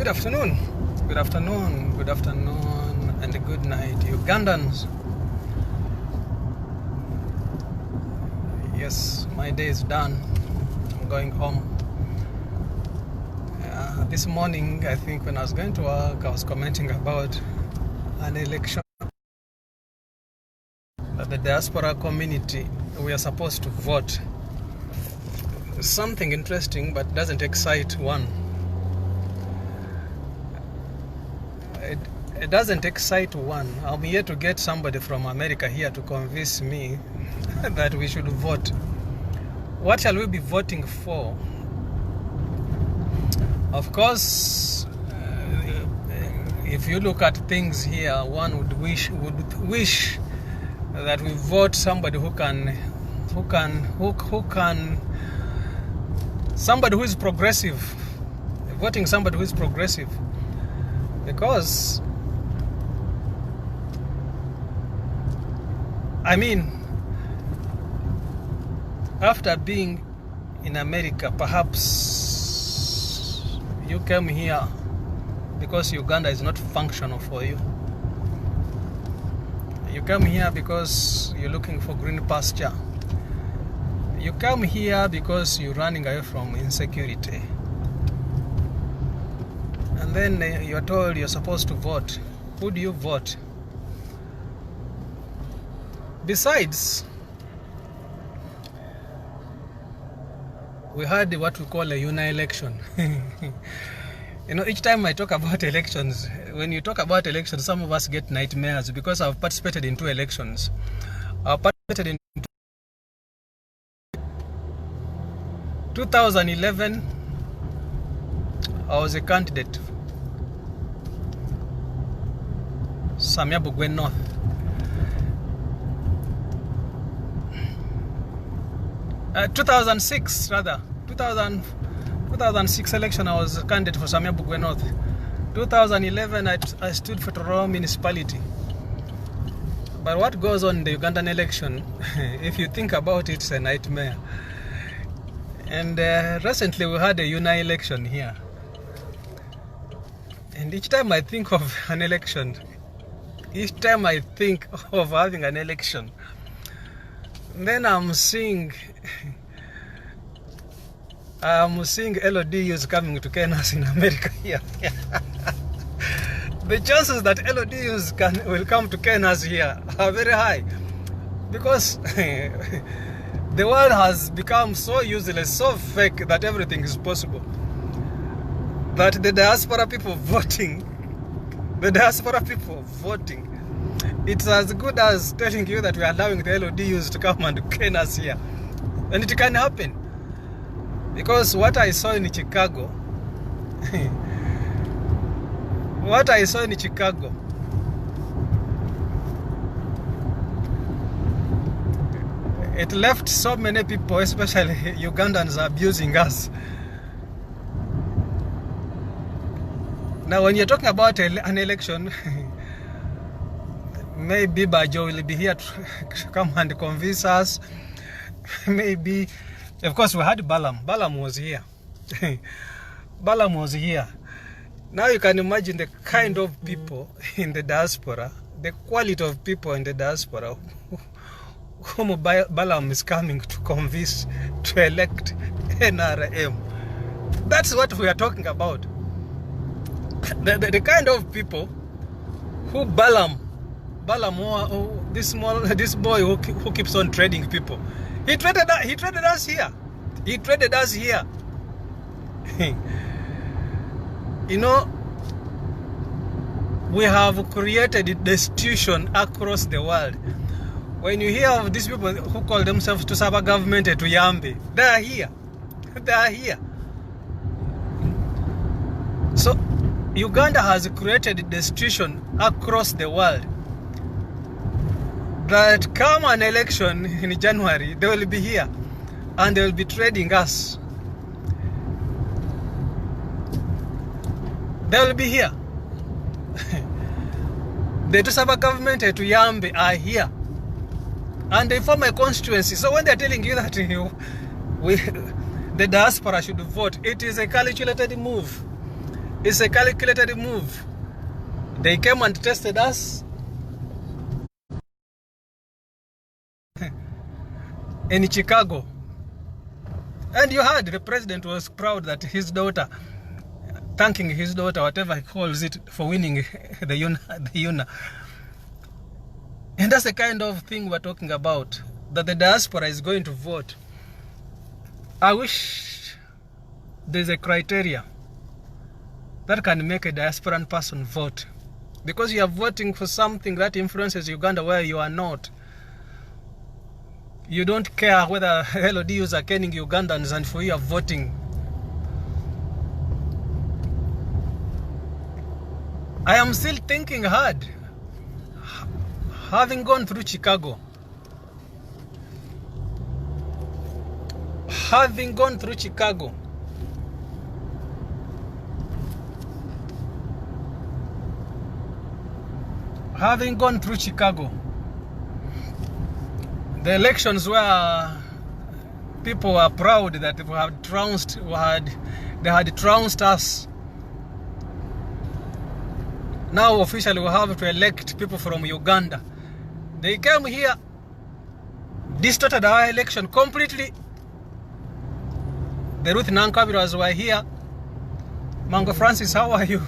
Good afternoon, good afternoon, good afternoon, and good night, Ugandans. Yes, my day is done. I'm going home. This morning, I think when I was going to work, I was commenting about an election that the diaspora community, we are supposed to vote. Something interesting, but doesn't excite one. It doesn't excite one. I'm here to get somebody from America here to convince me that we should vote. What shall we be voting for? Of course, if you look at things here, one would wish that we vote somebody somebody who is progressive. Voting somebody who is progressive, because I mean, after being in America, perhaps you came here because Uganda is not functional for you. You come here because you're looking for green pasture. You come here because you're running away from insecurity. And then you're told you're supposed to vote. Who do you vote? Besides, we had what we call a uni-election. You know, each time I talk about elections, when you talk about elections, some of us get nightmares because I've participated in 2 elections. I participated in 2011. I was a candidate, Samiabugwe North. 2006 election, I was a candidate for Samiabugwe North. 2011, I stood for Tororo municipality. But what goes on in the Ugandan election, if you think about it, it's a nightmare. And recently we had a uni election here. And each time I think of an election, each time I think of having an election, then I'm seeing LODUs coming to Kenas in America here. The chances that LODUs will come to Kenas here are very high, because the world has become so useless, so fake, that everything is possible. That the diaspora people voting, it's as good as telling you that we are allowing the LODUs to come and Kenas here. And it can happen. Because what I saw in Chicago, it left so many people, especially Ugandans, abusing us. Now, when you're talking about an election, maybe Bajo will be here to come and convince us. Maybe, of course, we had Balaam. Balaam was here. Balaam was here. Now you can imagine the kind of people in the diaspora, the quality of people in the diaspora whom Balaam is coming to convince to elect NRM. That's what we are talking about. The kind of people who this boy who keeps on trading people. He traded us here. He traded us here. You know, we have created destitution across the world. When you hear of these people who call themselves to serve a government at Uyambi, they are here. They are here. So Uganda has created destitution across the world. That come an election in January, they will be here and they will be trading us. They will be here. The Tusaba government at Uyambi are here. And they form a constituency. So when they're telling you that the diaspora should vote, it is a calculated move. It's a calculated move. They came and tested us in Chicago. And you heard the president was proud that his daughter, thanking his daughter, whatever he calls it, for winning the UNA. And that's the kind of thing we're talking about, that the diaspora is going to vote. I wish there's a criteria that can make a diasporan person vote. Because you are voting for something that influences Uganda where you are not. You don't care whether LODUs are kenning Ugandans, and for you are voting. I am still thinking hard. Having gone through Chicago. Having gone through Chicago. Having gone through Chicago. The elections where people were proud that they had trounced us. Now officially we have to elect people from Uganda. They came here, distorted our election completely. The Ruth Nankabiras were here. Mango Francis, how are you?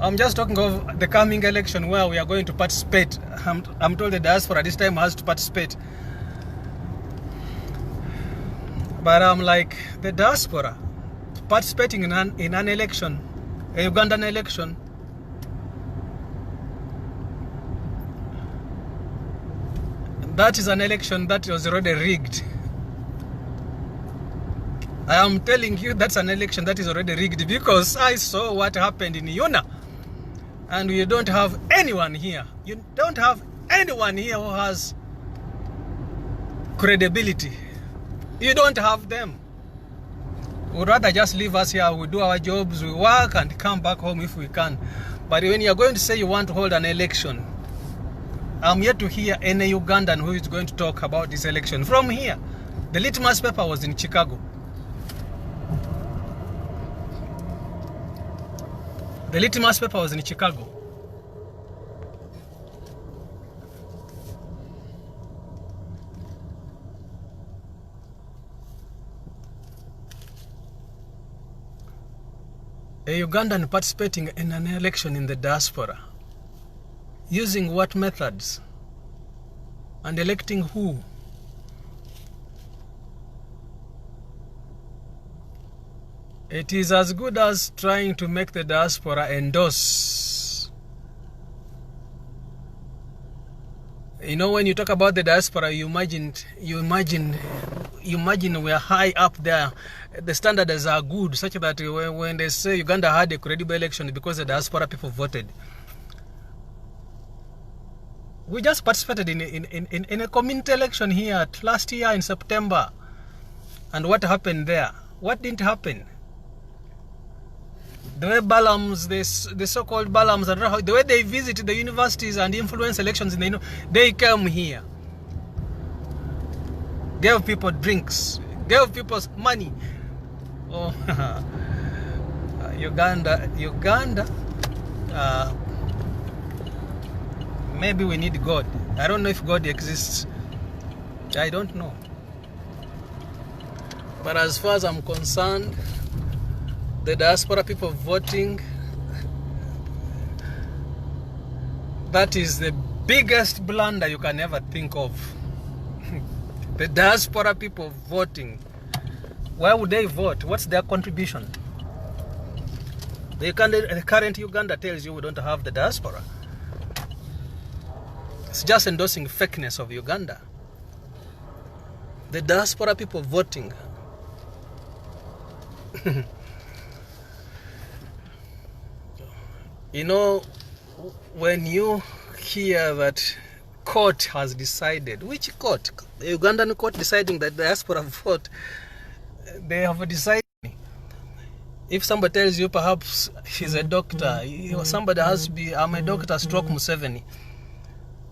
I'm just talking of the coming election where we are going to participate. I'm told the diaspora this time has to participate. But I'm like, the diaspora participating in an election, a Ugandan election, that is an election that was already rigged. I am telling you that's an election that is already rigged, because I saw what happened in UNA. And you don't have anyone here. You don't have anyone here who has credibility. You don't have them. We'd rather just leave us here, we do our jobs, we work and come back home if we can. But when you're going to say you want to hold an election, I'm yet to hear any Ugandan who is going to talk about this election from here. The litmus paper was in Chicago. The litmus paper was in Chicago. A Ugandan participating in an election in the diaspora. Using what methods? And electing who? It is as good as trying to make the diaspora endorse. You know, when you talk about the diaspora, you imagine we are high up there. The standards are good, such that when they say Uganda had a credible election because the diaspora people voted. We just participated in a community election here last year in September. And what happened there? What didn't happen? The way Balams, the so-called Balams, the way they visit the universities and influence elections, they came here, gave people drinks, gave people money. Oh, Uganda. Maybe we need God. I don't know if God exists. I don't know. But as far as I'm concerned, the diaspora people voting, that is the biggest blunder you can ever think of. The diaspora people voting. Why would they vote? What's their contribution? The current Uganda tells you we don't have the diaspora. It's just endorsing fakeness of Uganda. The diaspora people voting. You know, when you hear that court has decided, which court? The Ugandan court deciding that the diaspora vote, they have decided. If somebody tells you perhaps he's a doctor, somebody has to be, I'm a doctor, stroke Museveni.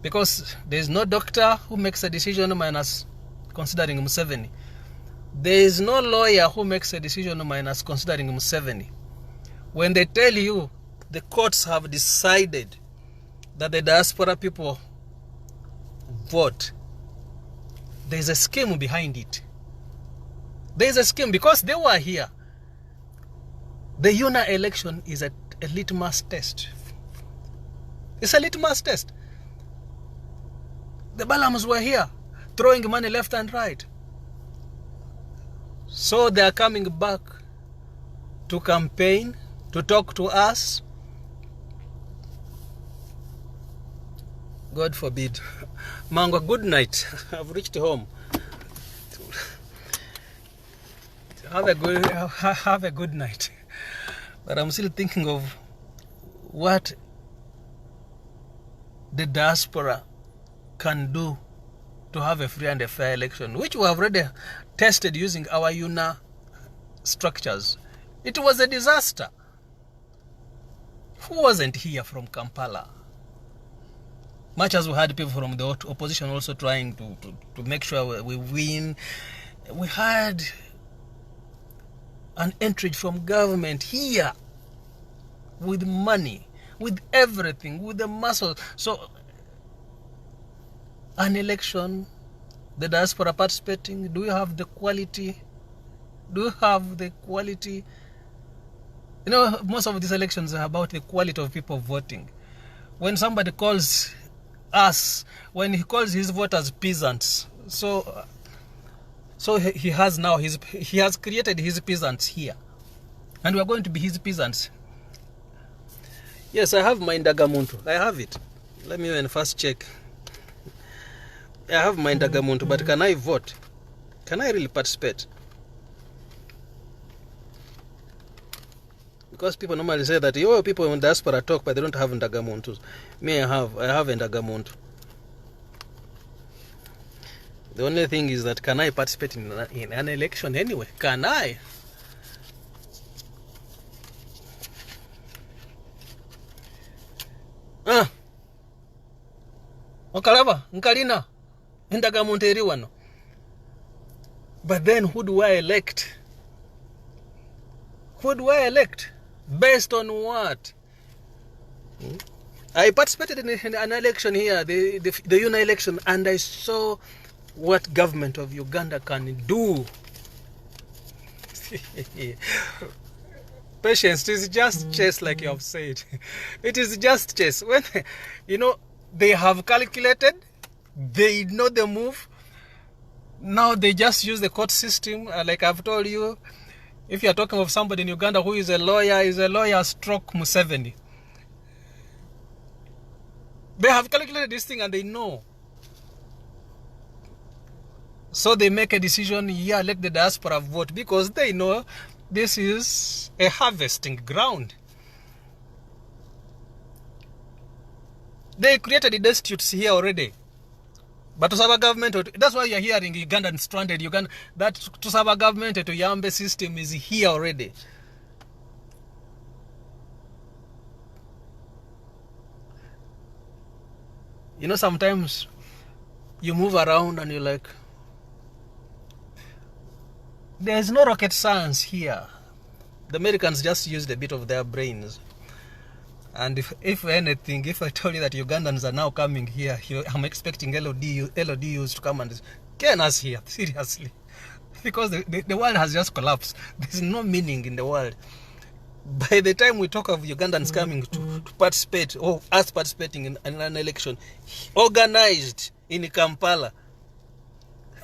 Because there's no doctor who makes a decision minus considering Museveni. There is no lawyer who makes a decision minus considering Museveni. When they tell you the courts have decided that the diaspora people vote, there's a scheme behind it. There's a scheme because they were here. The UNA election is a litmus test. It's a litmus test. The Balams were here, throwing money left and right. So they are coming back to campaign, to talk to us. God forbid. Mango, good night. I've reached home. Have a good night. But I'm still thinking of what the diaspora can do to have a free and a fair election, which we have already tested using our UNA structures. It was a disaster. Who wasn't here from Kampala? Much as we had people from the opposition also trying to make sure we win, we had an entry from government here with money, with everything, with the muscle. So an election, the diaspora participating, do you have the quality? Do you have the quality? You know, most of these elections are about the quality of people voting. When somebody calls us, when he calls his voters peasants, so he has created his peasants here, and we are going to be his peasants. Yes, I have my Ndagamuntu. I have it. Let me even first check. I have my Ndagamuntu, but can I vote? Can I really participate? Because people normally say that people in diaspora talk, but they don't have Ndagamuntu. Me, I have Ndagamuntu. The only thing is that can I participate in an election anyway? Can I? Okalaba, Nkalina, Ndagamuntu eriwano. But then who do I elect? Who do I elect? Based on what? I participated in an election here, the UNA election, and I saw what government of Uganda can do. Patience, it is just chess, like you have said. It is just chess. When, they have calculated, they know the move. Now they just use the court system. Like I've told you, if you are talking of somebody in Uganda who is a lawyer stroke Museveni. They have calculated this thing and they know. So they make a decision, let the diaspora vote, because they know this is a harvesting ground. They created the disputes here already. But Tusaba government, that's why you're hearing Ugandan stranded. That Tusaba government to Yambe system is here already. Sometimes you move around and you're like, there's no rocket science here. The Americans just used a bit of their brains. And if anything, if I told you that Ugandans are now coming here, I'm expecting LODUs to come and can us here, seriously. Because the world has just collapsed. There's no meaning in the world. By the time we talk of Ugandans coming to participate, or us participating in an election, organized in Kampala,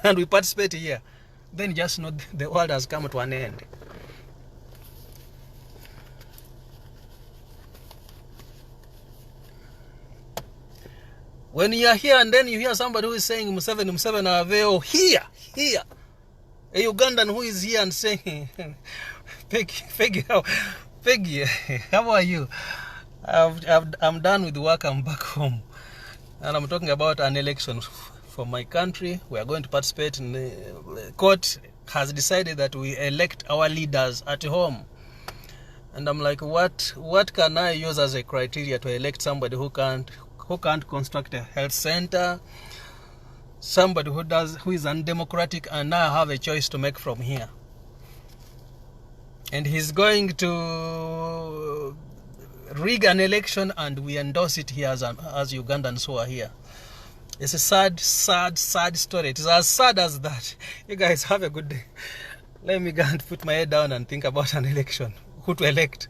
and we participate here, then just know the world has come to an end. When you are here and then you hear somebody who is saying Museveni Aveo, here, a Ugandan who is here and saying, Peggy, how are you? I'm done with work, I'm back home. And I'm talking about an election for my country. We are going to participate in the court has decided that we elect our leaders at home. And I'm like, what can I use as a criteria to elect somebody who can't construct a health center, somebody who is undemocratic, and now have a choice to make from here? and he's going to rig an election, and we endorse it here as Ugandans who are here. It's a sad story. It is as sad as that. You guys have a good day. Let me go and put my head down and think about an election, who to elect.